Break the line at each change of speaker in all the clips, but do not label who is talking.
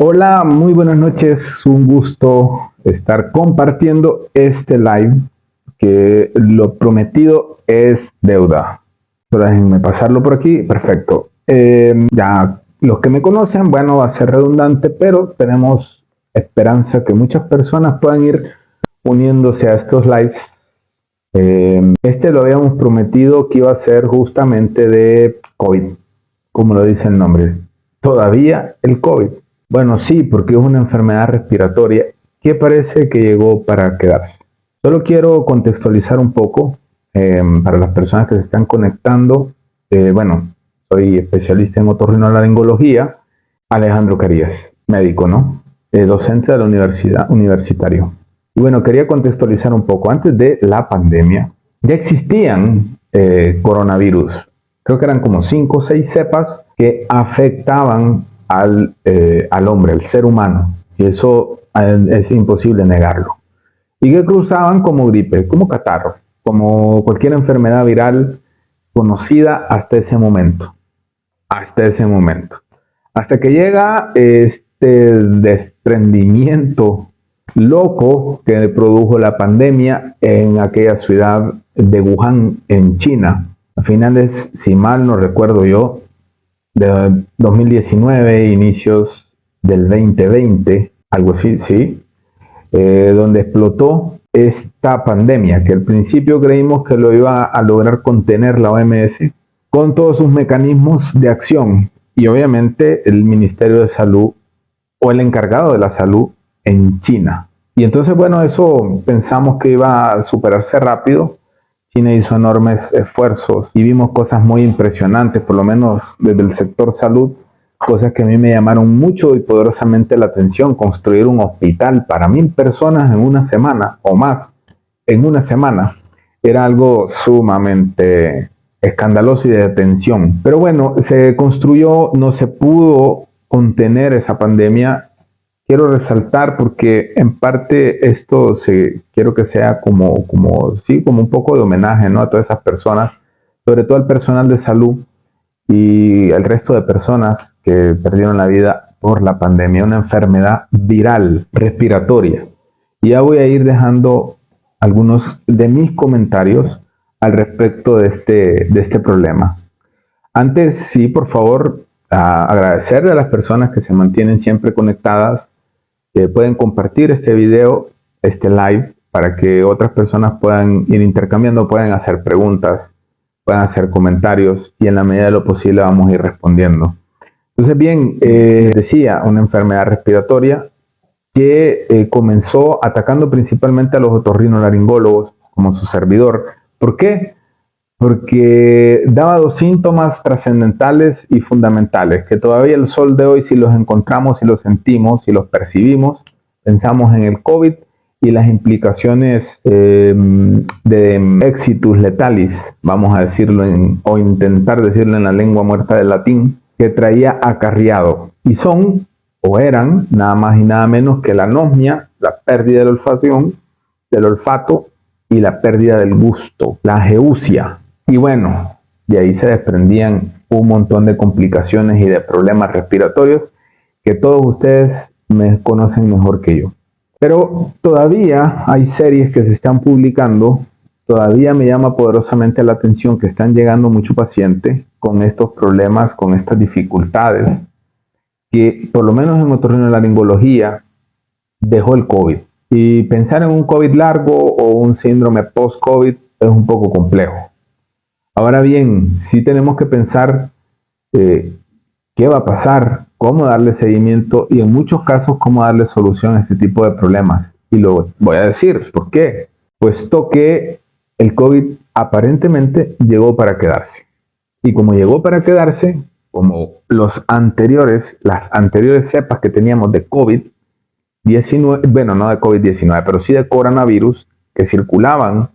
Hola, muy buenas noches. Un gusto estar compartiendo este live que lo prometido es deuda. Solo déjenme pasarlo por aquí. Perfecto. Ya los que me conocen, bueno, va a ser redundante, pero tenemos esperanza que muchas personas puedan ir uniéndose a estos lives. Este lo habíamos prometido que iba a ser justamente de COVID, como lo dice el nombre. Todavía el COVID. Bueno, sí, porque es una enfermedad respiratoria que parece que llegó para quedarse. Solo quiero contextualizar un poco para las personas que se están conectando. Bueno, soy especialista en otorrinolaringología, Alejandro Carías, médico, ¿no? Docente de la universidad, universitario. Y bueno, quería contextualizar un poco. Antes de la pandemia, ya existían coronavirus. Creo que eran como 5 o 6 cepas que afectaban al hombre, al ser humano. Y eso es imposible negarlo. Y que cruzaban como gripe, como catarro, como cualquier enfermedad viral conocida hasta ese momento. Hasta ese momento. Hasta que llega este desprendimiento loco que produjo la pandemia en aquella ciudad de Wuhan, en China. A finales, si mal no recuerdo yo, de 2019, inicios del 2020, algo así, sí, donde explotó esta pandemia, que al principio creímos que lo iba a lograr contener la OMS con todos sus mecanismos de acción y obviamente el Ministerio de Salud o el encargado de la salud en China. Y entonces, bueno, eso pensamos que iba a superarse rápido. China hizo enormes esfuerzos y vimos cosas muy impresionantes, por lo menos desde el sector salud, cosas que a mí me llamaron mucho y poderosamente la atención. Construir un hospital para 1000 personas en una semana o más, en una semana, era algo sumamente escandaloso y de atención. Pero bueno, se construyó, no se pudo contener esa pandemia. Quiero resaltar porque en parte esto quiero que sea sí, como un poco de homenaje, ¿no? A todas esas personas, sobre todo al personal de salud y el resto de personas que perdieron la vida por la pandemia, una enfermedad viral respiratoria. Y ya voy a ir dejando algunos de mis comentarios al respecto de este problema. Antes, sí, por favor, agradecerle a las personas que se mantienen siempre conectadas. Pueden compartir este video, este live, para que otras personas puedan ir intercambiando, puedan hacer preguntas, puedan hacer comentarios y en la medida de lo posible vamos a ir respondiendo. Entonces, bien, decía, una enfermedad respiratoria que comenzó atacando principalmente a los otorrinolaringólogos, como su servidor. ¿Por qué? Porque daba dos síntomas trascendentales y fundamentales, que todavía el sol de hoy, si los encontramos, si los sentimos, si los percibimos, pensamos en el COVID y las implicaciones de exitus letalis, vamos a decirlo o intentar decirlo en la lengua muerta del latín, que traía acarreado. Y son, o eran, nada más y nada menos que la anosmia, la pérdida del olfato y la pérdida del gusto, la ageusia. Y bueno, de ahí se desprendían un montón de complicaciones y de problemas respiratorios que todos ustedes me conocen mejor que yo. Pero todavía hay series que se están publicando, todavía me llama poderosamente la atención que están llegando muchos pacientes con estos problemas, con estas dificultades, que por lo menos en otorrinolaringología dejó el COVID. Y pensar en un COVID largo o un síndrome post-COVID es un poco complejo. Ahora bien, sí tenemos que pensar qué va a pasar, cómo darle seguimiento y en muchos casos cómo darle solución a este tipo de problemas. Y lo voy a decir, ¿por qué? Puesto que el COVID aparentemente llegó para quedarse. Y como llegó para quedarse, como las anteriores cepas que teníamos de COVID-19, bueno, no de COVID-19, pero sí de coronavirus que circulaban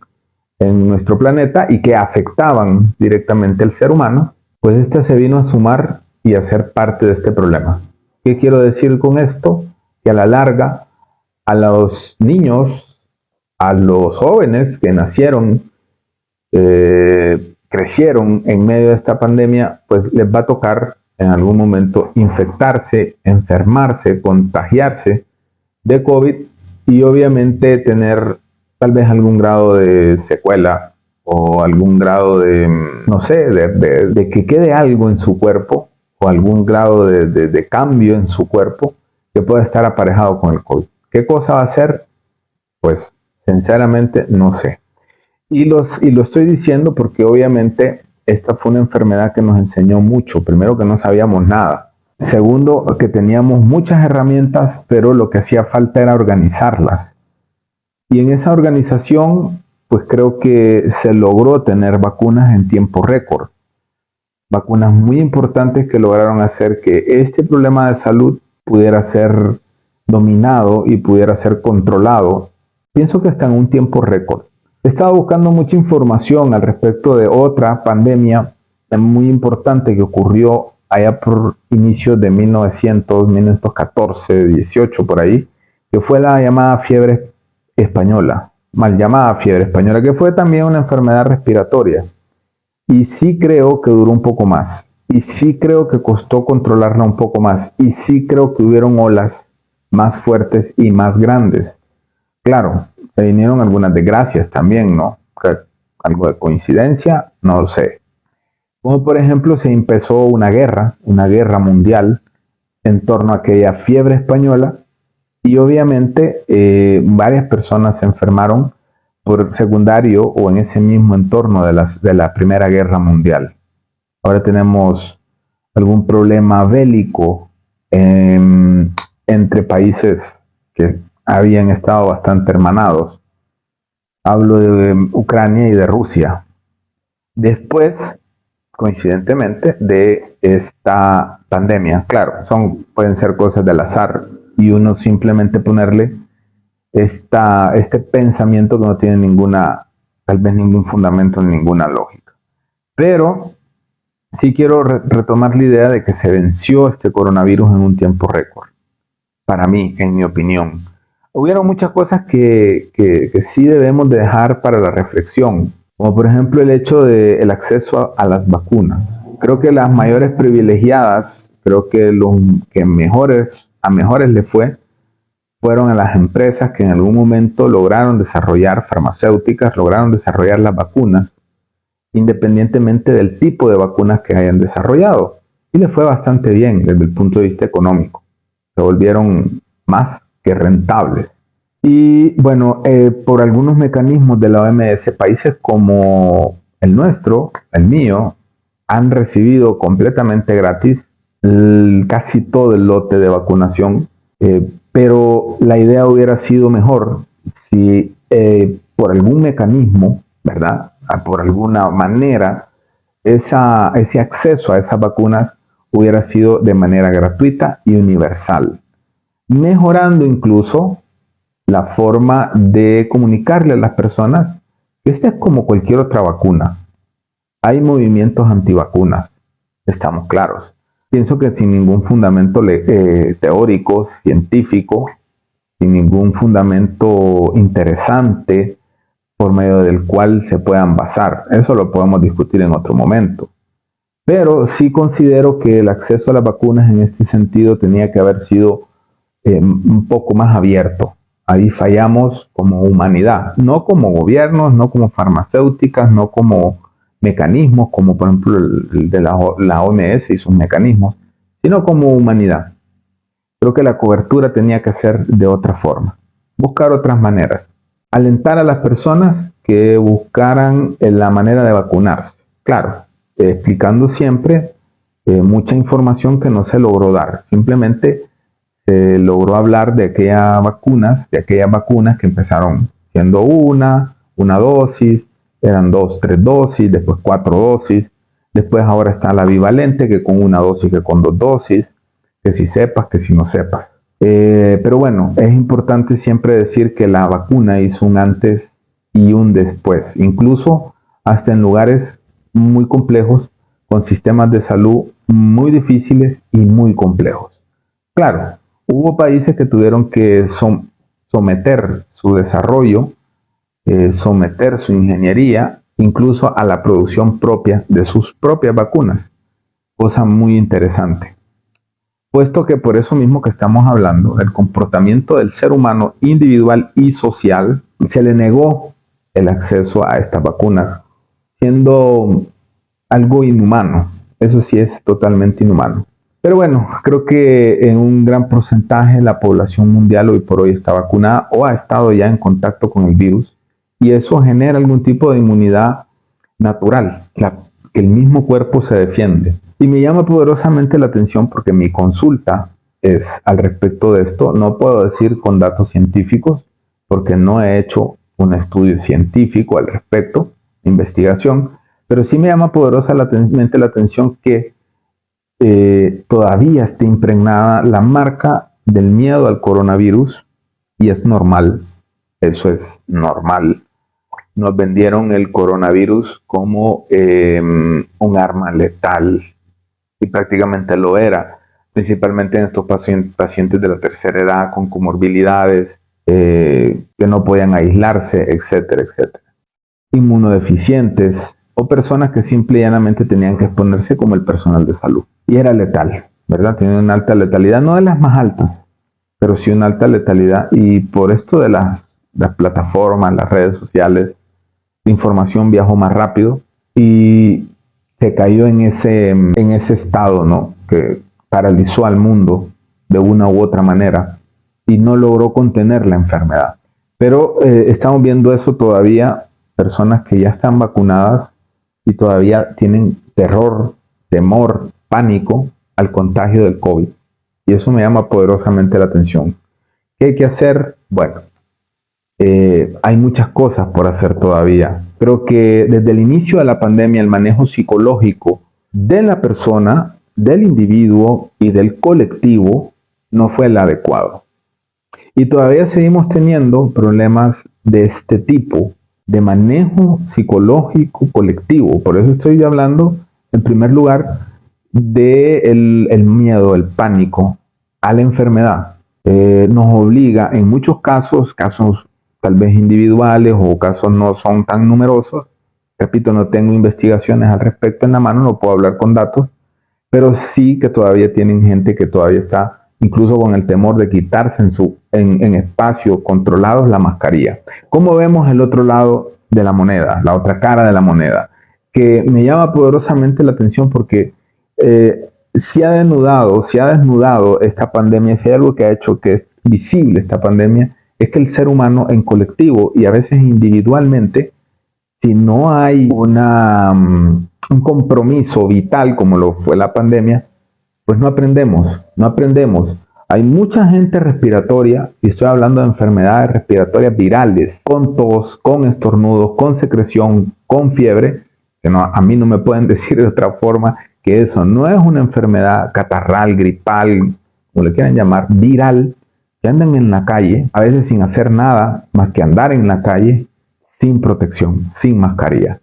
en nuestro planeta y que afectaban directamente al ser humano, pues esta se vino a sumar y a ser parte de este problema. ¿Qué quiero decir con esto? Que a la larga, a los niños, a los jóvenes que nacieron, crecieron en medio de esta pandemia, pues les va a tocar en algún momento infectarse, enfermarse, contagiarse de COVID y obviamente tener tal vez algún grado de secuela o algún grado de, no sé, de que quede algo en su cuerpo o algún grado de cambio en su cuerpo que pueda estar aparejado con el COVID. ¿Qué cosa va a ser? Pues sinceramente no sé. Y lo estoy diciendo porque obviamente esta fue una enfermedad que nos enseñó mucho. Primero, que no sabíamos nada. Segundo, que teníamos muchas herramientas, pero lo que hacía falta era organizarlas. Y en esa organización, pues creo que se logró tener vacunas en tiempo récord. Vacunas muy importantes que lograron hacer que este problema de salud pudiera ser dominado y pudiera ser controlado. Pienso que hasta en un tiempo récord. He estado buscando mucha información al respecto de otra pandemia muy importante que ocurrió allá por inicios de 1914, 18 por ahí, que fue la llamada fiebre española, mal llamada fiebre española, que fue también una enfermedad respiratoria. Y sí creo que duró un poco más. Y sí creo que costó controlarla un poco más. Y sí creo que hubieron olas más fuertes y más grandes. Claro, se vinieron algunas desgracias también, ¿no? Algo de coincidencia, no lo sé. Como por ejemplo se empezó una guerra mundial en torno a aquella fiebre española y obviamente varias personas se enfermaron por secundario o en ese mismo entorno de la Primera Guerra Mundial. Ahora tenemos algún problema bélico entre países que habían estado bastante hermanados. Hablo de Ucrania y de Rusia. Después, coincidentemente, de esta pandemia. Claro, pueden ser cosas del azar y uno simplemente ponerle este pensamiento que no tiene tal vez ningún fundamento, ninguna lógica. Pero sí quiero retomar la idea de que se venció este coronavirus en un tiempo récord. Para mí, en mi opinión. Hubieron muchas cosas que sí debemos de dejar para la reflexión, como por ejemplo el hecho del acceso a las vacunas. Creo que las mayores privilegiadas, creo que los que a mejores les fueron a las empresas que en algún momento lograron desarrollar farmacéuticas, lograron desarrollar las vacunas, independientemente del tipo de vacunas que hayan desarrollado. Y les fue bastante bien desde el punto de vista económico. Se volvieron más que rentables. Y bueno, por algunos mecanismos de la OMS, países como el nuestro, el mío, han recibido completamente gratis casi todo el lote de vacunación, pero la idea hubiera sido mejor si por algún mecanismo, ¿verdad? Por alguna manera, ese acceso a esas vacunas hubiera sido de manera gratuita y universal, mejorando incluso la forma de comunicarle a las personas que esta es como cualquier otra vacuna. Hay movimientos antivacunas, estamos claros. Pienso que sin ningún fundamento teórico, científico, sin ningún fundamento interesante por medio del cual se puedan basar. Eso lo podemos discutir en otro momento. Pero sí considero que el acceso a las vacunas en este sentido tenía que haber sido un poco más abierto. Ahí fallamos como humanidad, no como gobiernos, no como farmacéuticas, no como mecanismos, como por ejemplo el de la OMS y sus mecanismos, sino como humanidad. Creo que la cobertura tenía que ser de otra forma, buscar otras maneras, alentar a las personas que buscaran la manera de vacunarse. Claro, explicando siempre mucha información que no se logró dar, simplemente se logró hablar de aquellas vacunas que empezaron siendo una dosis, eran 2, 3 dosis, después 4 dosis, después ahora está la bivalente, que con una dosis, que con 2 dosis, que si sepas, que si no sepas. Pero bueno, es importante siempre decir que la vacuna hizo un antes y un después, incluso hasta en lugares muy complejos, con sistemas de salud muy difíciles y muy complejos. Claro, hubo países que tuvieron que someter su desarrollo, someter su ingeniería, incluso a la producción propia de sus propias vacunas. Cosa muy interesante. Puesto que por eso mismo que estamos hablando, el comportamiento del ser humano individual y social, se le negó el acceso a estas vacunas, siendo algo inhumano. Eso sí es totalmente inhumano. Pero bueno, creo que en un gran porcentaje la población mundial hoy por hoy está vacunada o ha estado ya en contacto con el virus y eso genera algún tipo de inmunidad natural, que el mismo cuerpo se defiende. Y me llama poderosamente la atención porque mi consulta es al respecto de esto. No puedo decir con datos científicos porque no he hecho un estudio científico al respecto, investigación, pero sí me llama poderosamente la atención que todavía está impregnada la marca del miedo al coronavirus y es normal, eso es normal. Nos vendieron el coronavirus como un arma letal y prácticamente lo era, principalmente en estos pacientes de la tercera edad con comorbilidades que no podían aislarse, etcétera, etcétera. Inmunodeficientes o personas que simple y llanamente tenían que exponerse como el personal de salud. Y era letal, ¿verdad? Tenía una alta letalidad, no de las más altas, pero sí una alta letalidad. Y por esto de las plataformas, las redes sociales, la información viajó más rápido y se cayó en ese estado, ¿no? Que paralizó al mundo de una u otra manera y no logró contener la enfermedad. Pero estamos viendo eso todavía, personas que ya están vacunadas y todavía tienen terror, temor, pánico al contagio del COVID. Y eso me llama poderosamente la atención. ¿Qué hay que hacer? Bueno, hay muchas cosas por hacer todavía. Creo que desde el inicio de la pandemia el manejo psicológico de la persona, del individuo y del colectivo no fue el adecuado. Y todavía seguimos teniendo problemas de este tipo, de manejo psicológico colectivo. Por eso estoy hablando, en primer lugar, del miedo, el pánico a la enfermedad. Nos obliga, en muchos casos tal vez individuales o casos no son tan numerosos. Repito, no tengo investigaciones al respecto en la mano, no puedo hablar con datos, pero sí que todavía tienen gente que todavía está incluso con el temor de quitarse en espacios controlados la mascarilla. ¿Cómo vemos el otro lado de la moneda, la otra cara de la moneda? Que me llama poderosamente la atención porque se ha desnudado esta pandemia, si hay algo que ha hecho que es visible esta pandemia, es que el ser humano en colectivo y a veces individualmente, si no hay un compromiso vital como lo fue la pandemia, pues no aprendemos. Hay mucha gente respiratoria, y estoy hablando de enfermedades respiratorias virales, con tos, con estornudos, con secreción, con fiebre, que no, a mí no me pueden decir de otra forma que eso no es una enfermedad catarral, gripal, como le quieran llamar, viral, que andan en la calle, a veces sin hacer nada más que andar en la calle, sin protección, sin mascarilla.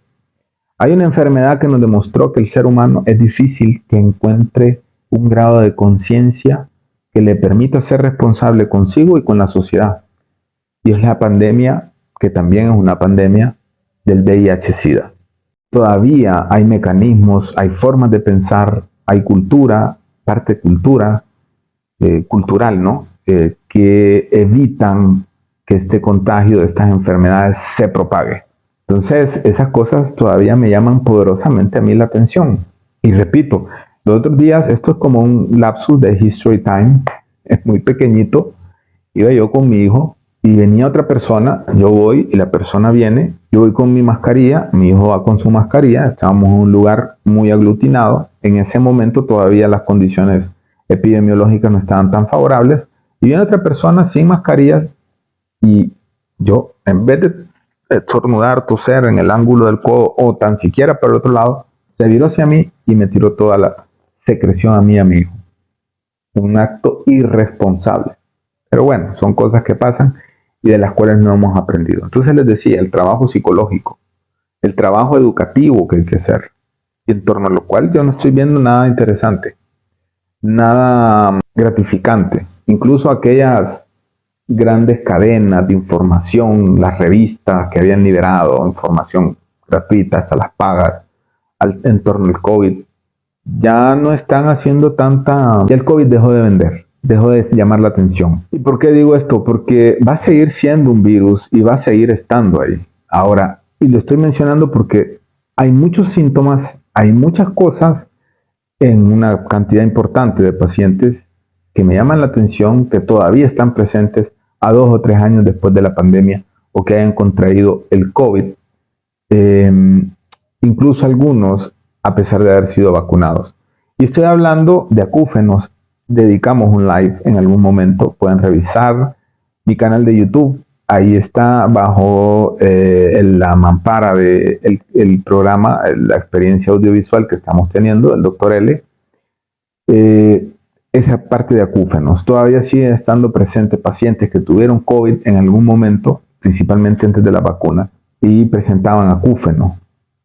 Hay una enfermedad que nos demostró que el ser humano es difícil que encuentre un grado de conciencia que le permita ser responsable consigo y con la sociedad. Y es la pandemia, que también es una pandemia, del VIH-Sida. Todavía hay mecanismos, hay formas de pensar, hay cultura, parte cultural, ¿no? Que evitan que este contagio de estas enfermedades se propague. Entonces, esas cosas todavía me llaman poderosamente a mí la atención. Y repito, los otros días, esto es como un lapsus de History Time, es muy pequeñito, iba yo con mi hijo y venía otra persona, yo voy y la persona viene, yo voy con mi mascarilla, mi hijo va con su mascarilla, estábamos en un lugar muy aglutinado, en ese momento todavía las condiciones epidemiológicas no estaban tan favorables, y viene otra persona sin mascarilla y yo, en vez de estornudar, toser en el ángulo del codo o tan siquiera por el otro lado, se viró hacia mí y me tiró toda la secreción a mí y a mi hijo. Un acto irresponsable. Pero bueno, son cosas que pasan y de las cuales no hemos aprendido. Entonces les decía, el trabajo psicológico, el trabajo educativo que hay que hacer, y en torno a lo cual yo no estoy viendo nada interesante, nada gratificante. Incluso aquellas grandes cadenas de información, las revistas que habían liberado información gratuita, hasta las pagas, en torno al COVID, Ya no están haciendo tanta... Ya el COVID dejó de vender, dejó de llamar la atención. ¿Y por qué digo esto? Porque va a seguir siendo un virus y va a seguir estando ahí. Ahora, y lo estoy mencionando porque hay muchos síntomas, hay muchas cosas en una cantidad importante de pacientes que me llaman la atención, que todavía están presentes a 2 o 3 años después de la pandemia o que hayan contraído el COVID, eh, incluso algunos a pesar de haber sido vacunados. Y estoy hablando de acúfenos. Dedicamos un live en algún momento, pueden revisar mi canal de YouTube. Ahí está bajo la mampara del de el programa, la experiencia audiovisual que estamos teniendo, el doctor L. Eh, esa parte de acúfenos. Todavía siguen estando presentes pacientes que tuvieron COVID en algún momento, principalmente antes de la vacuna, y presentaban acúfeno,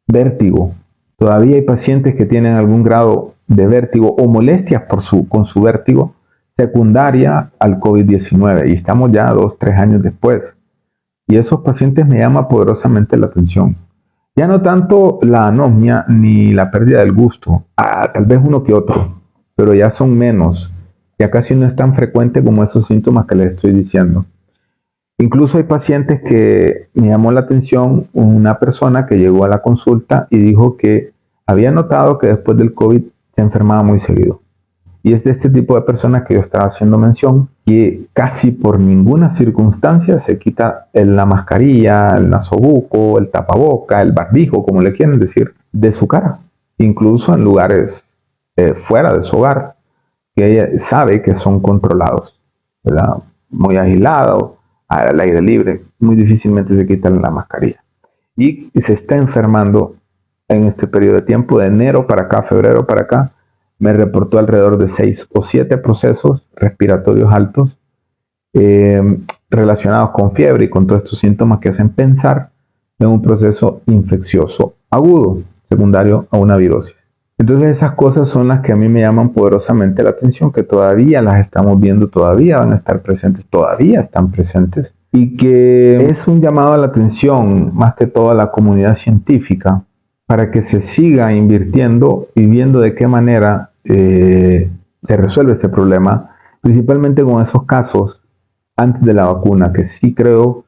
vértigo. Todavía hay pacientes que tienen algún grado de vértigo o molestias con su vértigo secundaria al COVID-19 y estamos ya 2 o 3 años después. Y esos pacientes me llaman poderosamente la atención. Ya no tanto la anosmia ni la pérdida del gusto, tal vez uno que otro, pero ya son menos. Ya casi no es tan frecuente como esos síntomas que les estoy diciendo. Incluso hay pacientes que me llamó la atención una persona que llegó a la consulta y dijo que había notado que después del COVID se enfermaba muy seguido. Y es de este tipo de personas que yo estaba haciendo mención, que casi por ninguna circunstancia se quita la mascarilla, el nasobuco, el tapaboca, el barbijo, como le quieren decir, de su cara. Incluso en lugares fuera de su hogar, que ella sabe que son controlados, ¿verdad? Muy aislados, al aire libre, muy difícilmente se quitan la mascarilla. Y se está enfermando en este periodo de tiempo, de enero para acá, febrero para acá, me reportó alrededor de 6 o 7 procesos respiratorios altos relacionados con fiebre y con todos estos síntomas que hacen pensar en un proceso infeccioso agudo, secundario a una virosis. Entonces esas cosas son las que a mí me llaman poderosamente la atención, que todavía las estamos viendo, todavía van a estar presentes, todavía están presentes, y que es un llamado a la atención más que todo a la comunidad científica para que se siga invirtiendo y viendo de qué manera se resuelve este problema, principalmente con esos casos antes de la vacuna, que sí creo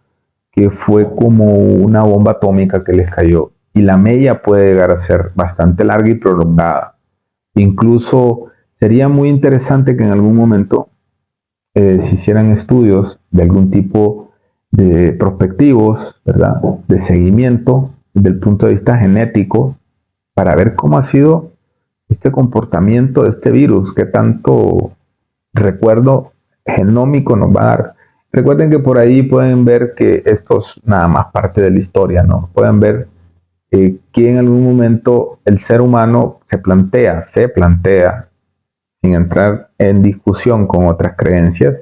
que fue como una bomba atómica que les cayó. Y la mella puede llegar a ser bastante larga y prolongada. Incluso sería muy interesante que en algún momento se hicieran estudios de algún tipo de prospectivos, ¿verdad? De seguimiento desde el punto de vista genético para ver cómo ha sido este comportamiento de este virus, que tanto recuerdo genómico nos va a dar. Recuerden que por ahí pueden ver que esto es nada más parte de la historia, ¿no? Pueden ver que en algún momento el ser humano se plantea, sin entrar en discusión con otras creencias,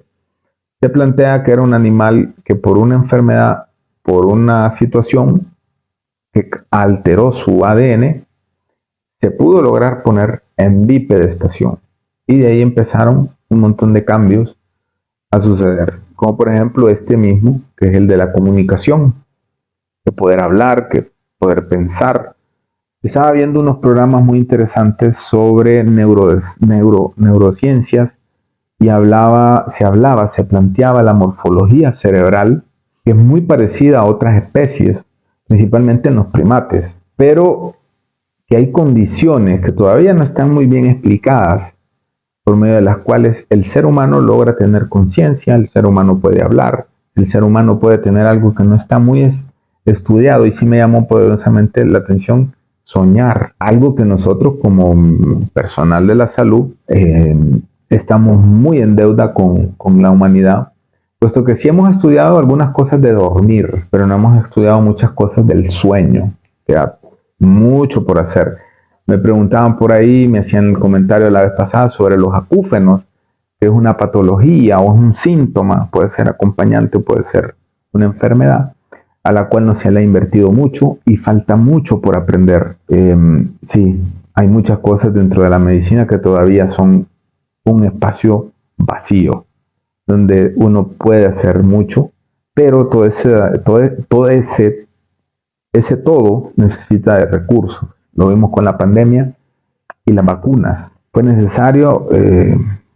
se plantea que era un animal que por una enfermedad, por una situación que alteró su ADN, se pudo lograr poner en bipedestación. Y de ahí empezaron un montón de cambios a suceder, como por ejemplo este mismo, que es el de la comunicación, que poder hablar, que poder pensar. Estaba viendo unos programas muy interesantes sobre neurociencias y se planteaba la morfología cerebral, que es muy parecida a otras especies, principalmente en los primates, pero que hay condiciones que todavía no están muy bien explicadas, por medio de las cuales el ser humano logra tener conciencia, el ser humano puede hablar, el ser humano puede tener algo que no está muy estudiado, y sí me llamó poderosamente la atención soñar, algo que nosotros como personal de la salud estamos muy en deuda con la humanidad, puesto que sí hemos estudiado algunas cosas de dormir, pero no hemos estudiado muchas cosas del sueño. Queda mucho por hacer. Me preguntaban por ahí, me hacían el comentario la vez pasada sobre los acúfenos, que es una patología o es un síntoma, puede ser acompañante, puede ser una enfermedad, a la cual no se le ha invertido mucho y falta mucho por aprender. Sí, hay muchas cosas dentro de la medicina que todavía son un espacio vacío, donde uno puede hacer mucho, pero ese todo necesita de recursos. Lo vimos con la pandemia, y las vacunas. Fue necesario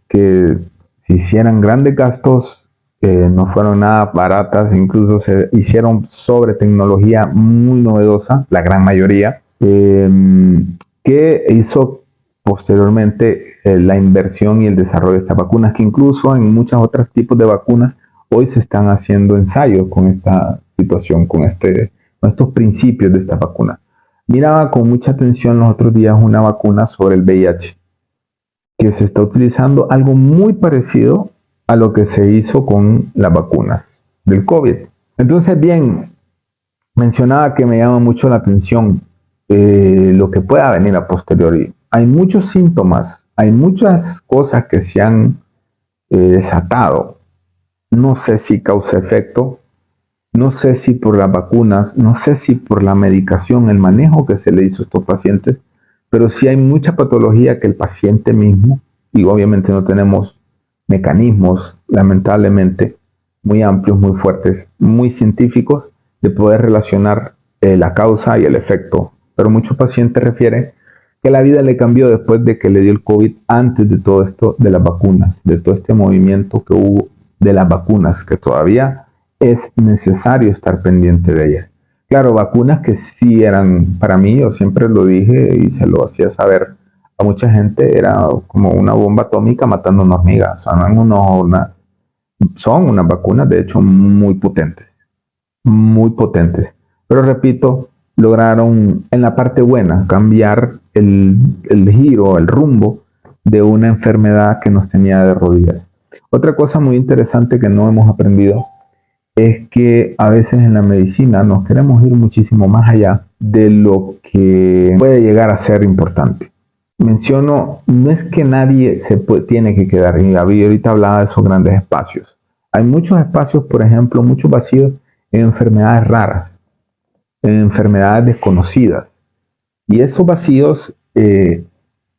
que se hicieran grandes gastos, no fueron nada baratas, incluso se hicieron sobre tecnología muy novedosa, la gran mayoría, que hizo posteriormente la inversión y el desarrollo de estas vacunas, que incluso en muchos otros tipos de vacunas hoy se están haciendo ensayos con esta situación, con estos principios de esta vacuna. Miraba con mucha atención los otros días una vacuna sobre el VIH, que se está utilizando algo muy parecido a lo que se hizo con las vacunas del COVID. Entonces, bien, mencionaba que me llama mucho la atención lo que pueda venir a posteriori. Hay muchos síntomas, hay muchas cosas que se han desatado. No sé si causa efecto, no sé si por las vacunas, no sé si por la medicación, el manejo que se le hizo a estos pacientes, pero sí hay mucha patología que el paciente mismo, y obviamente no tenemos mecanismos, lamentablemente, muy amplios, muy fuertes, muy científicos, de poder relacionar la causa y el efecto. Pero muchos pacientes refieren que la vida le cambió después de que le dio el COVID, antes de todo esto de las vacunas, de todo este movimiento que hubo de las vacunas, que todavía es necesario estar pendiente de ellas. Claro, vacunas que sí eran, para mí, yo siempre lo dije y se lo hacía saber a mucha gente, era como una bomba atómica matando una hormiga. O sea, son unas vacunas, de hecho, muy potentes, muy potentes. Pero repito, lograron en la parte buena cambiar el giro, el rumbo de una enfermedad que nos tenía de rodillas. Otra cosa muy interesante que no hemos aprendido es que a veces en la medicina nos queremos ir muchísimo más allá de lo que puede llegar a ser importante. Menciono, no es que nadie tiene que quedar, y ahorita hablaba de esos grandes espacios. Hay muchos espacios, por ejemplo, muchos vacíos en enfermedades raras, en enfermedades desconocidas. Y esos vacíos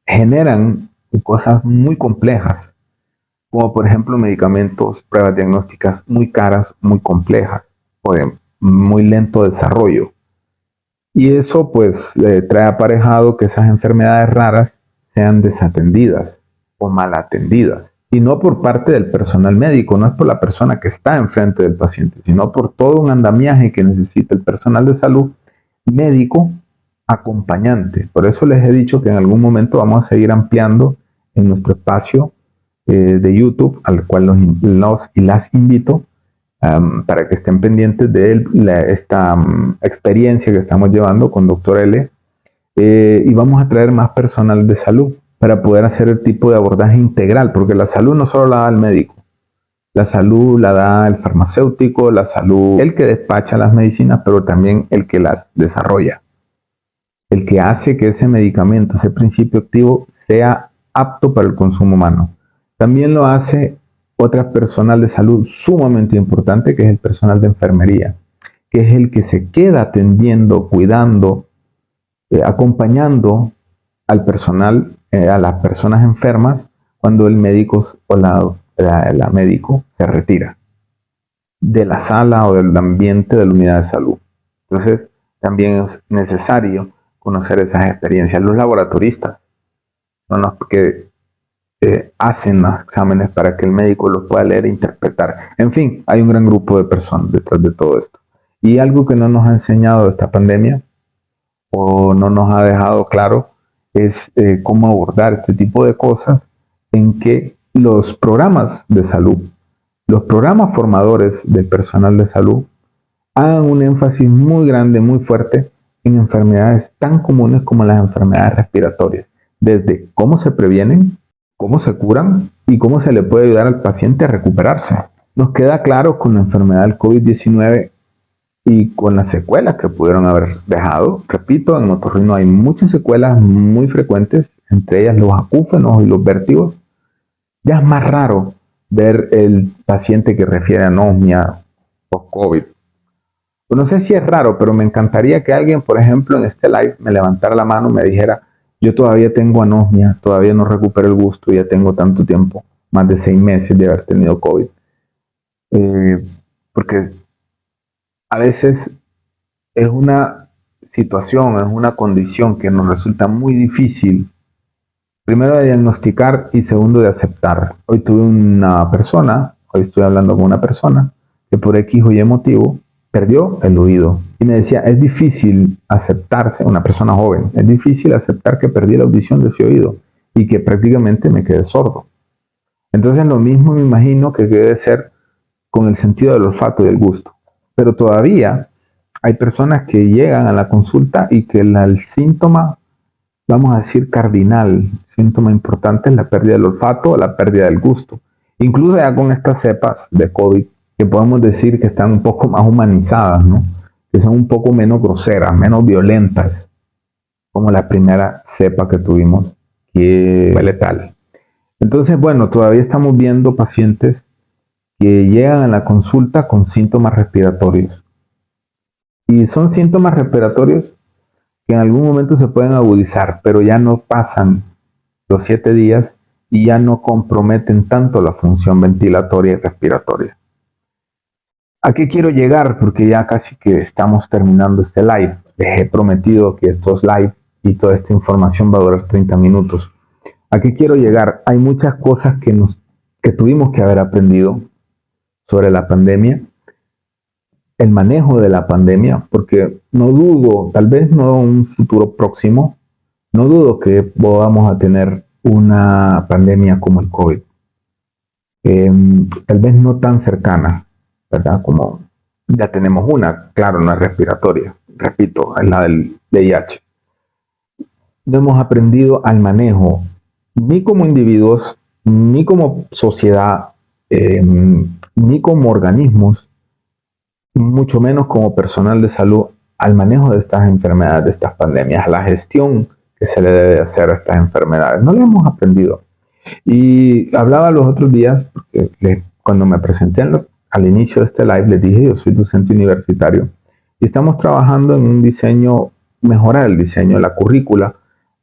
generan cosas muy complejas, como por ejemplo medicamentos, pruebas diagnósticas muy caras, muy complejas, o de muy lento desarrollo. Y eso pues trae aparejado que esas enfermedades raras sean desatendidas o mal atendidas. Y no por parte del personal médico, no es por la persona que está enfrente del paciente, sino por todo un andamiaje que necesita el personal de salud médico acompañante. Por eso les he dicho que en algún momento vamos a seguir ampliando en nuestro espacio de YouTube, al cual los y las invito para que estén pendientes de esta experiencia que estamos llevando con Dr. L. Y vamos a traer más personal de salud para poder hacer el tipo de abordaje integral, porque la salud no solo la da el médico, la salud la da el farmacéutico, la salud el que despacha las medicinas, pero también el que las desarrolla, el que hace que ese medicamento, ese principio activo, sea apto para el consumo humano. También lo hace otra personal de salud sumamente importante, que es el personal de enfermería, que es el que se queda atendiendo, cuidando, acompañando al personal, a las personas enfermas, cuando el médico o la médico se retira de la sala o del ambiente de la unidad de salud. Entonces, también es necesario conocer esas experiencias. Los laboratoristas son los que hacen los exámenes para que el médico los pueda leer e interpretar. En fin, hay un gran grupo de personas detrás de todo esto. Y algo que no nos ha enseñado esta pandemia o no nos ha dejado claro es cómo abordar este tipo de cosas en que los programas de salud, los programas formadores del personal de salud hagan un énfasis muy grande, muy fuerte en enfermedades tan comunes como las enfermedades respiratorias, desde cómo se previenen, cómo se curan y cómo se le puede ayudar al paciente a recuperarse. Nos queda claro con la enfermedad del COVID-19 y con las secuelas que pudieron haber dejado. Repito, en otorrino hay muchas secuelas muy frecuentes, entre ellas los acúfenos y los vértigos. Ya es más raro ver el paciente que refiere a anosmia post-COVID. Pues no sé si es raro, pero me encantaría que alguien, por ejemplo, en este live me levantara la mano y me dijera, yo todavía tengo anosmia, todavía no recupero el gusto, ya tengo tanto tiempo, más de 6 meses de haber tenido COVID. Porque a veces es una situación, es una condición que nos resulta muy difícil Primero de diagnosticar y segundo de aceptar. Hoy estoy hablando con una persona que por X o Y motivo perdió el oído. Y me decía, es difícil aceptarse, una persona joven, es difícil aceptar que perdí la audición de ese oído y que prácticamente me quedé sordo. Entonces lo mismo me imagino que debe ser con el sentido del olfato y del gusto. Pero todavía hay personas que llegan a la consulta y que el síntoma, vamos a decir, cardinal, síntoma importante es la pérdida del olfato o la pérdida del gusto. Incluso ya con estas cepas de COVID, que podemos decir que están un poco más humanizadas, ¿no? Que son un poco menos groseras, menos violentas, como la primera cepa que tuvimos, que fue letal. Entonces, bueno, todavía estamos viendo pacientes que llegan a la consulta con síntomas respiratorios. Y son síntomas respiratorios que en algún momento se pueden agudizar, pero ya no pasan los 7 días y ya no comprometen tanto la función ventilatoria y respiratoria. ¿A qué quiero llegar? Porque ya casi que estamos terminando este live. Les he prometido que estos live y toda esta información va a durar 30 minutos. ¿A qué quiero llegar? Hay muchas cosas que tuvimos que haber aprendido sobre la pandemia, el manejo de la pandemia, porque no dudo, tal vez no en un futuro próximo, no dudo que podamos a tener una pandemia como el COVID. Tal vez no tan cercana, ¿verdad? Como ya tenemos una, claro, no es respiratoria, repito, es la del VIH. No hemos aprendido al manejo, ni como individuos, ni como sociedad, ni como organismos, mucho menos como personal de salud, al manejo de estas enfermedades, de estas pandemias, a la gestión que se le debe hacer a estas enfermedades. No lo hemos aprendido. Y hablaba los otros días, porque cuando me presenté al inicio de este live, les dije, yo soy docente universitario y estamos trabajando en un diseño, mejorar el diseño de la currícula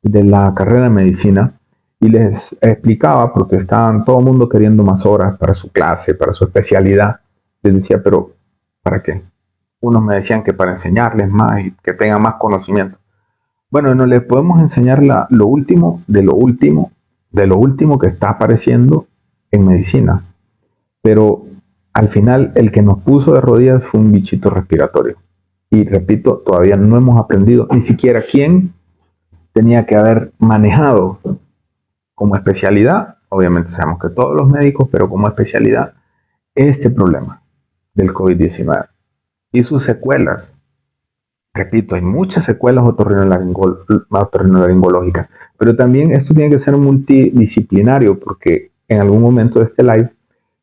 de la carrera de medicina, y les explicaba, porque estaban todo el mundo queriendo más horas para su clase, para su especialidad. Les decía, pero ¿para qué? Unos me decían que para enseñarles más y que tengan más conocimiento. Bueno, no les podemos enseñar lo último de lo último, de lo último que está apareciendo en medicina. Pero al final el que nos puso de rodillas fue un bichito respiratorio. Y repito, todavía no hemos aprendido ni siquiera quién tenía que haber manejado como especialidad, obviamente sabemos que todos los médicos, pero como especialidad, este problema del COVID-19 y sus secuelas. Repito, hay muchas secuelas otorrinolaringológicas, pero también esto tiene que ser multidisciplinario, porque en algún momento de este live,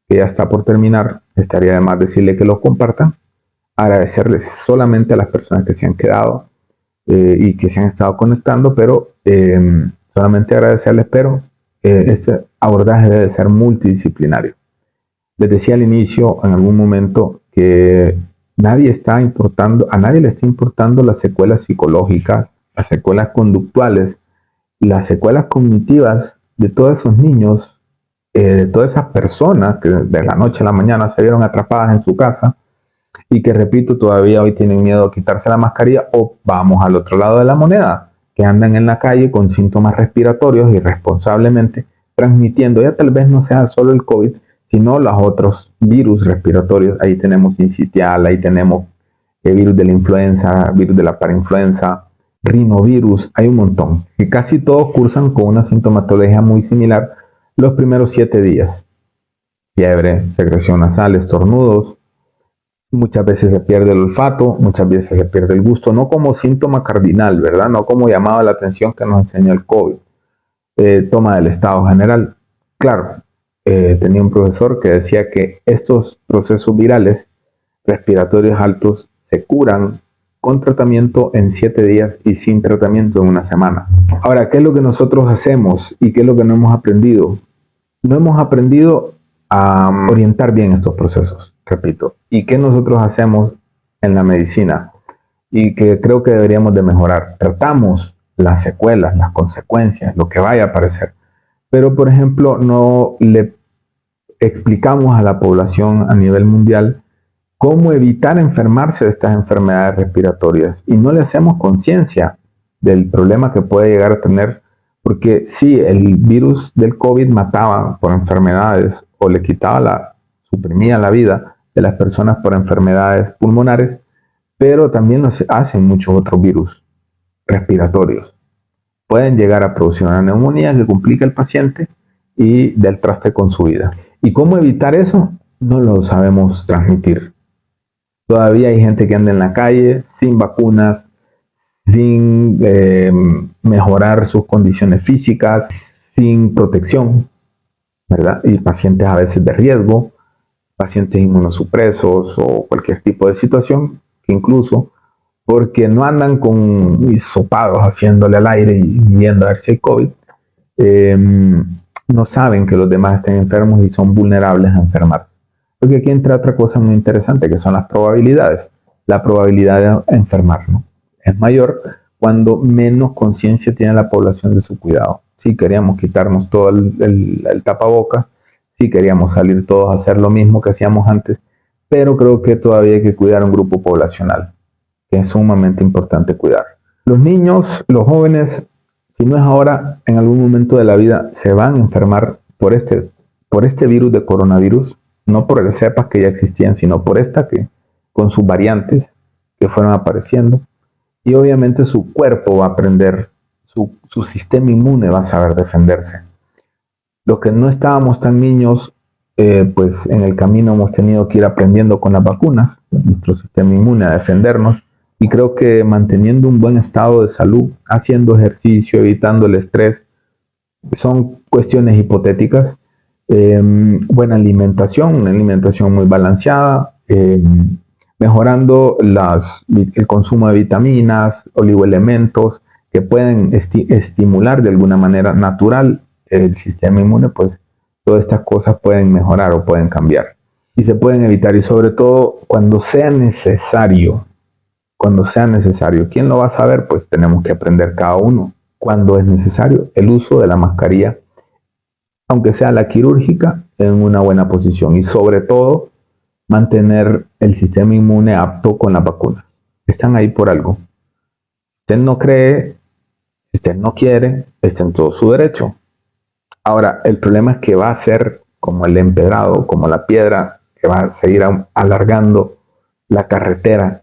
que ya está por terminar, estaría de más decirle que lo compartan, agradecerles solamente a las personas que se han quedado y que se han estado conectando, pero solamente agradecerles, pero este abordaje debe ser multidisciplinario. Les decía al inicio, en algún momento, que a nadie le está importando las secuelas psicológicas, las secuelas conductuales, las secuelas cognitivas de todos esos niños, de todas esas personas que de la noche a la mañana se vieron atrapadas en su casa y que, repito, todavía hoy tienen miedo a quitarse la mascarilla, o vamos al otro lado de la moneda, que andan en la calle con síntomas respiratorios irresponsablemente transmitiendo, ya tal vez no sea solo el COVID, sino los otros virus respiratorios. Ahí tenemos sincitial, ahí tenemos el virus de la influenza, virus de la parainfluenza, rinovirus, hay un montón, que casi todos cursan con una sintomatología muy similar los primeros 7 días. Fiebre, secreción nasal, estornudos, muchas veces se pierde el olfato, muchas veces se pierde el gusto, no como síntoma cardinal, ¿verdad? No como llamaba la atención que nos enseñó el COVID. Toma del estado general. Claro, tenía un profesor que decía que estos procesos virales respiratorios altos se curan con tratamiento en 7 días y sin tratamiento en una semana. Ahora, ¿qué es lo que nosotros hacemos y qué es lo que no hemos aprendido? No hemos aprendido a orientar bien estos procesos, repito. ¿Y qué nosotros hacemos en la medicina? Y que creo que deberíamos de mejorar. Tratamos las secuelas, las consecuencias, lo que vaya a aparecer. Pero, por ejemplo, no le explicamos a la población a nivel mundial cómo evitar enfermarse de estas enfermedades respiratorias. Y no le hacemos conciencia del problema que puede llegar a tener, Porque sí, el virus del COVID mataba por enfermedades o le quitaba suprimía la vida de las personas por enfermedades pulmonares, pero también lo hacen muchos otros virus respiratorios. Pueden llegar a producir una neumonía que complica al paciente y del traste con su vida. ¿Y cómo evitar eso? No lo sabemos transmitir. Todavía hay gente que anda en la calle sin vacunas, sin mejorar sus condiciones físicas, sin protección, ¿verdad? Y pacientes a veces de riesgo, pacientes inmunosupresos o cualquier tipo de situación, que incluso porque no andan con hisopados haciéndole al aire y viendo a ver si hay COVID, no saben que los demás estén enfermos y son vulnerables a enfermar. Porque aquí entra otra cosa muy interesante, que son las probabilidades. La probabilidad de enfermar, ¿no? Es mayor cuando menos conciencia tiene la población de su cuidado. Si queríamos quitarnos todo el tapabocas, si queríamos salir todos a hacer lo mismo que hacíamos antes, pero creo que todavía hay que cuidar un grupo poblacional, que es sumamente importante cuidar. Los niños, los jóvenes, si no es ahora, en algún momento de la vida se van a enfermar por este virus de coronavirus, no por el cepas que ya existían, sino por esta que con sus variantes que fueron apareciendo. Y obviamente su cuerpo va a aprender, su sistema inmune va a saber defenderse. Los que no estábamos tan niños, pues en el camino hemos tenido que ir aprendiendo con las vacunas, nuestro sistema inmune a defendernos. Y creo que manteniendo un buen estado de salud, haciendo ejercicio, evitando el estrés, son cuestiones hipotéticas. Buena alimentación, una alimentación muy balanceada, mejorando el consumo de vitaminas, oligoelementos que pueden estimular de alguna manera natural el sistema inmune, pues todas estas cosas pueden mejorar o pueden cambiar y se pueden evitar, y sobre todo cuando sea necesario. Cuando sea necesario. ¿Quién lo va a saber? Pues tenemos que aprender cada uno. Cuando es necesario, el uso de la mascarilla, aunque sea la quirúrgica, en una buena posición. Y sobre todo, mantener el sistema inmune apto con las vacunas. Están ahí por algo. Usted no cree, si usted no quiere, está en todo su derecho. Ahora, el problema es que va a ser como el empedrado, como la piedra, que va a seguir alargando la carretera,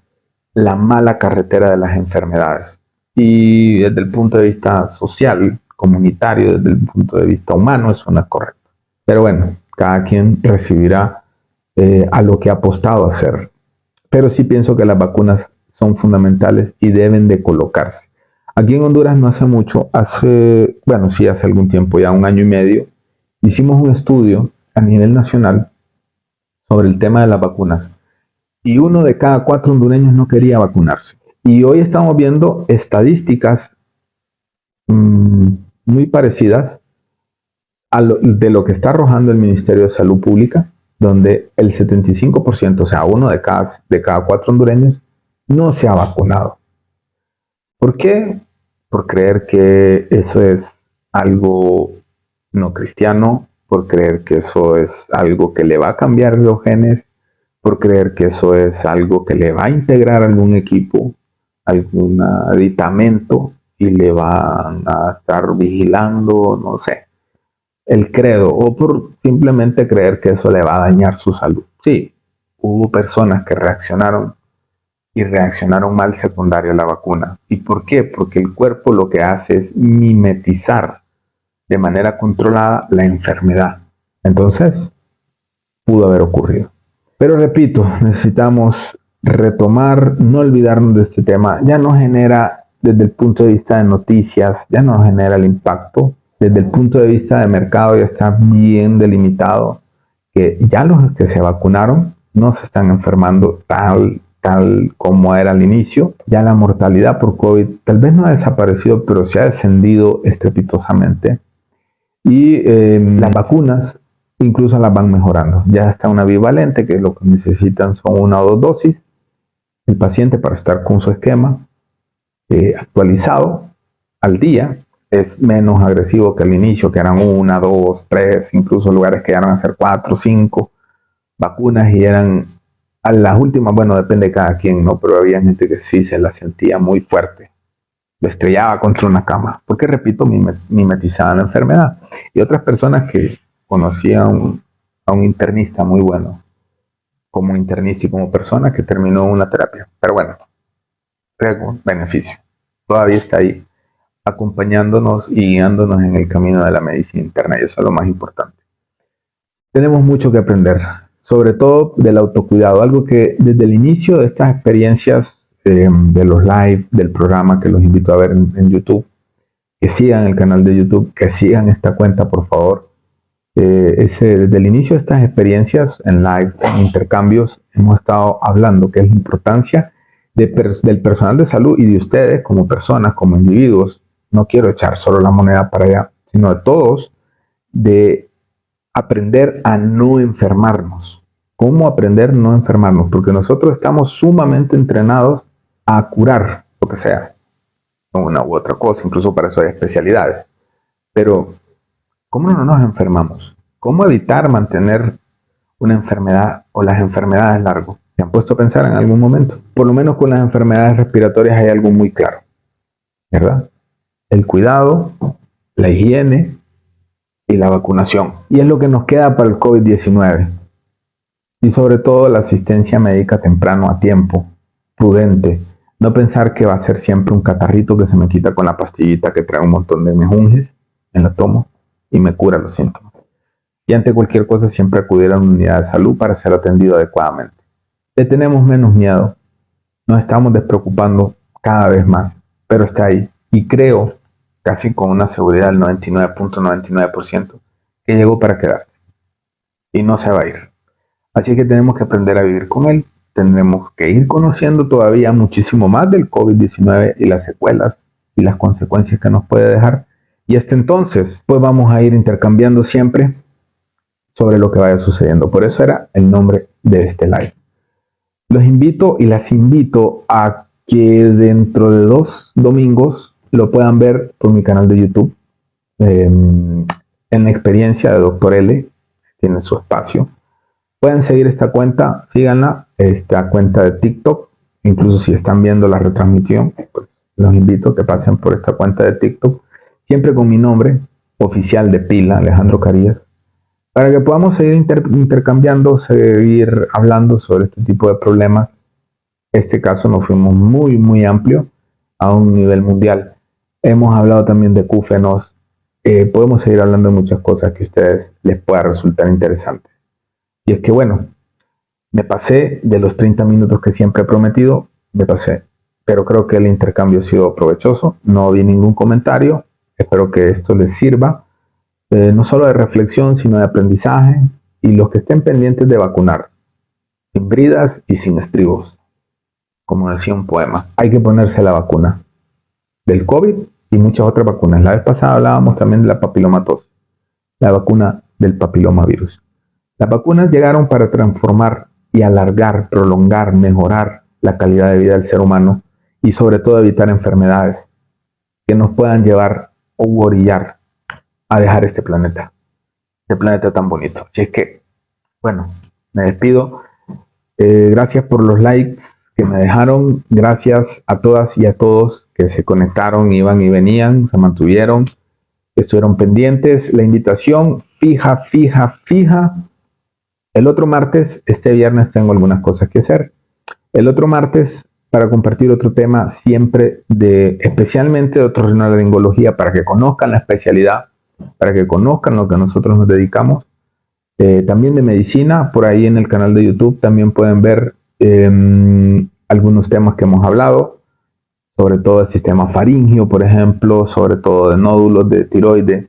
la mala carretera de las enfermedades. Y desde el punto de vista social, comunitario, desde el punto de vista humano, eso no es correcto. Pero bueno, cada quien recibirá a lo que ha apostado a hacer. Pero sí pienso que las vacunas son fundamentales y deben de colocarse. Aquí en Honduras no hace mucho, hace algún tiempo, ya 1 año y medio, hicimos un estudio a nivel nacional sobre el tema de las vacunas. Y 1 de cada 4 hondureños no quería vacunarse. Y hoy estamos viendo estadísticas muy parecidas de lo que está arrojando el Ministerio de Salud Pública, donde el 75%, o sea, 1 de cada 4 hondureños, no se ha vacunado. ¿Por qué? Por creer que eso es algo no cristiano, por creer que eso es algo que le va a cambiar los genes, por creer que eso es algo que le va a integrar algún equipo, algún aditamento y le van a estar vigilando, no sé, el credo, o por simplemente creer que eso le va a dañar su salud. Sí, hubo personas que reaccionaron y reaccionaron mal secundario a la vacuna. ¿Y por qué? Porque el cuerpo lo que hace es mimetizar de manera controlada la enfermedad. Entonces, pudo haber ocurrido. Pero repito, necesitamos retomar, no olvidarnos de este tema. Ya no genera, desde el punto de vista de noticias, ya no genera el impacto. Desde el punto de vista de mercado ya está bien delimitado que ya los que se vacunaron no se están enfermando tal como era al inicio. Ya la mortalidad por COVID tal vez no ha desaparecido, pero se ha descendido estrepitosamente. Y las vacunas incluso las van mejorando. Ya está una bivalente, que lo que necesitan son 1 o 2 dosis. El paciente, para estar con su esquema actualizado al día, es menos agresivo que al inicio, que eran 1, 2, 3, incluso lugares que llegaron a ser 4, 5 vacunas y eran a las últimas, bueno, depende de cada quien, ¿no? Pero había gente que sí se la sentía muy fuerte. lo estrellaba contra una cama, porque repito, mimetizaba la enfermedad. Y otras personas que conocían a un internista muy bueno, como internista y como persona que terminó una terapia. Pero bueno, traigo beneficio. Todavía está ahí, acompañándonos y guiándonos en el camino de la medicina interna, y eso es lo más importante. Tenemos mucho que aprender, sobre todo del autocuidado, algo que desde el inicio de estas experiencias de los live, del programa, que los invito a ver en YouTube, que sigan el canal de YouTube, que sigan esta cuenta, por favor. Desde el inicio de estas experiencias en live, en intercambios, hemos estado hablando que es la importancia del personal de salud y de ustedes como personas, como individuos. No quiero echar solo la moneda para allá, sino de todos, de aprender a no enfermarnos. ¿Cómo aprender a no enfermarnos? Porque nosotros estamos sumamente entrenados a curar lo que sea, una u otra cosa, incluso para eso hay especialidades. Pero, ¿cómo no nos enfermamos? ¿Cómo evitar mantener una enfermedad o las enfermedades largo? ¿Se han puesto a pensar en algún momento? Por lo menos con las enfermedades respiratorias hay algo muy claro, ¿verdad? El cuidado, la higiene y la vacunación. Y es lo que nos queda para el COVID-19. Y sobre todo la asistencia médica temprano, a tiempo, prudente. No pensar que va a ser siempre un catarrito que se me quita con la pastillita que trae un montón de mejunjes, me la tomo y me cura los síntomas. Y ante cualquier cosa siempre acudir a una unidad de salud para ser atendido adecuadamente. Le tenemos menos miedo, nos estamos despreocupando cada vez más, pero está ahí. Y creo, casi con una seguridad del 99.99%, que llegó para quedarse y no se va a ir. Así que tenemos que aprender a vivir con él. Tendremos que ir conociendo todavía muchísimo más del COVID-19 y las secuelas y las consecuencias que nos puede dejar. Y hasta entonces, pues vamos a ir intercambiando siempre sobre lo que vaya sucediendo. Por eso era el nombre de este live. Los invito y las invito a que dentro de 2 domingos lo puedan ver por mi canal de YouTube. En la experiencia de Dr. L, tiene su espacio. Pueden seguir esta cuenta, síganla, esta cuenta de TikTok. Incluso si están viendo la retransmisión, pues los invito a que pasen por esta cuenta de TikTok, siempre con mi nombre oficial de pila, Alejandro Carías, para que podamos seguir intercambiando, seguir hablando sobre este tipo de problemas. Este caso nos fuimos muy, muy amplio a un nivel mundial. Hemos hablado también de cúfenos. Podemos seguir hablando de muchas cosas que a ustedes les pueda resultar interesantes. Y es que bueno, me pasé de los 30 minutos que siempre he prometido, me pasé. Pero creo que el intercambio ha sido provechoso. No vi ningún comentario. Espero que esto les sirva. No solo de reflexión, sino de aprendizaje. Y los que estén pendientes de vacunar, sin bridas y sin estribos. Como decía un poema, hay que ponerse la vacuna del COVID y muchas otras vacunas. La vez pasada hablábamos también de la papilomatosis, la vacuna del papilomavirus. Las vacunas llegaron para transformar y alargar, prolongar, mejorar la calidad de vida del ser humano y sobre todo evitar enfermedades que nos puedan llevar o orillar a dejar este planeta tan bonito. Así es que, bueno, me despido. Gracias por los likes que me dejaron. Gracias a todas y a todos que se conectaron, iban y venían, se mantuvieron, estuvieron pendientes. La invitación fija. El otro martes, este viernes tengo algunas cosas que hacer. El otro martes, para compartir otro tema, siempre especialmente de otorrinolaringología, para que conozcan la especialidad, para que conozcan lo que nosotros nos dedicamos. También de medicina, por ahí en el canal de YouTube también pueden ver algunos temas que hemos hablado, sobre todo el sistema faríngeo, por ejemplo, sobre todo de nódulos de tiroides.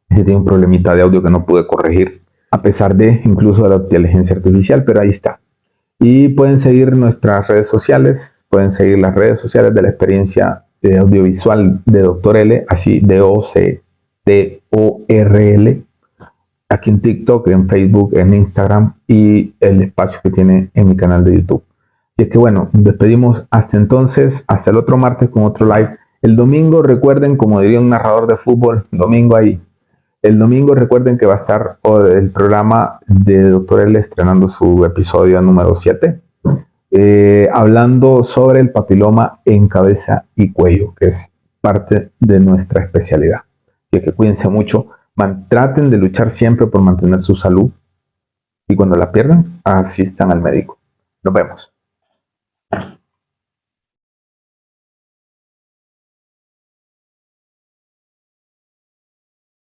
Ese tiene un problemita de audio que no pude corregir, a pesar de incluso de la inteligencia artificial, pero ahí está. Y pueden seguir nuestras redes sociales, pueden seguir las redes sociales de la experiencia audiovisual de Dr. L, así DOCTORL, aquí en TikTok, en Facebook, en Instagram y el espacio que tiene en mi canal de YouTube. Y es que bueno, nos despedimos hasta entonces, hasta el otro martes con otro live. El domingo, recuerden, como diría un narrador de fútbol, domingo ahí. El domingo recuerden que va a estar el programa de Dr. L estrenando su episodio número 7. hablando sobre el papiloma en cabeza y cuello, que es parte de nuestra especialidad. Así que cuídense mucho, traten de luchar siempre por mantener su salud y cuando la pierdan, asistan al médico. Nos vemos.